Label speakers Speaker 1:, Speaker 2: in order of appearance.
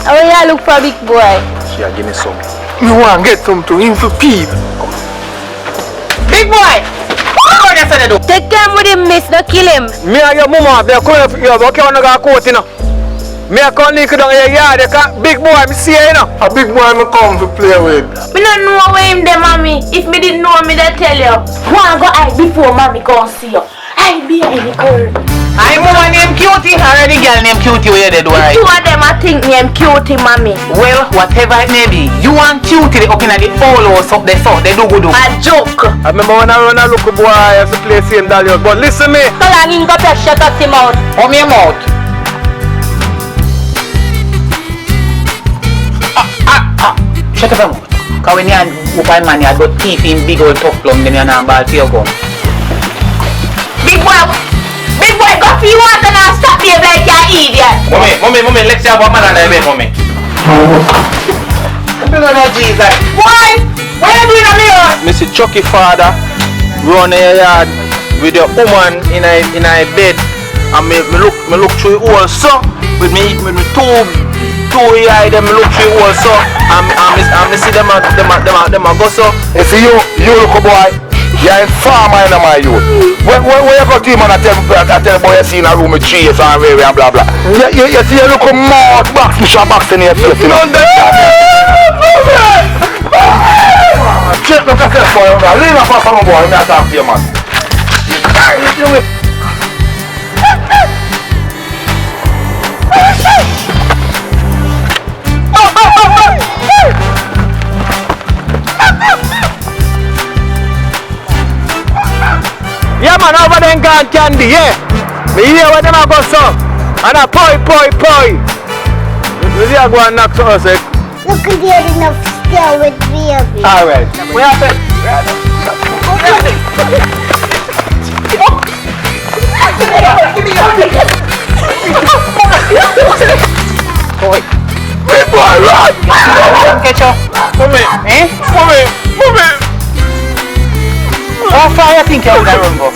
Speaker 1: How you look for big boy?
Speaker 2: She give me some.
Speaker 3: You want to get some to him for peep.
Speaker 4: Big boy! What you say to do?
Speaker 1: Take time with him, miss, don't kill him.
Speaker 3: Me and your mama, they come here, but you want to go court, you know. Me a come lick down your yard, big boy, me see you, know. A big boy me come to play with.
Speaker 1: Me don't know where him there, mommy. If me didn't know, me they tell you. Wanna go hide before mommy go see you. Hide behind the girl.
Speaker 4: I'm woman named Cutie, already girl named Cutie where you did, right?
Speaker 1: Two of them I think name Cutie, mommy.
Speaker 4: Well, whatever it may be, you want Cutie up in the whole house up there, so they do good.
Speaker 1: A joke.
Speaker 3: I remember when I run a look boy, I used to play same dolly, but listen me.
Speaker 1: So long him go to shut up him out.
Speaker 4: Open your mouth. Shut up your mouth. Because when you open man, you got teeth in big old tough plum, then you have ball to your gum.
Speaker 1: Big boy, go for you want and I'll stop you like you're idiot.
Speaker 2: Mommy, let's have a man on the bed, mommy.
Speaker 4: Jesus.
Speaker 1: Boy, what you doing on me?
Speaker 2: Mr. Chucky father run in your yard with your woman in a bed, and me look through it all so with me two eye them look through it all so and me see them a go so.
Speaker 3: You see you look boy, you're a farmer in my youth. When you go to him and I tell boy you see in a room with trees and blah blah. You see you look a mouth box, you shall box in your face, you know. Check the cassette for you, man. Leave a pass on boy, me talk to you, man. Yeah, man, over there gone candy, yeah. Me hear what them a go so. And a poi. You see I go and knock to us, eh?
Speaker 5: Look at the enough still with baby.
Speaker 3: Alright.
Speaker 2: What happened?
Speaker 3: Big boy, run!
Speaker 4: Get you.
Speaker 2: Mommy,
Speaker 4: Eh?
Speaker 2: mommy.
Speaker 4: How far you think you would have run go?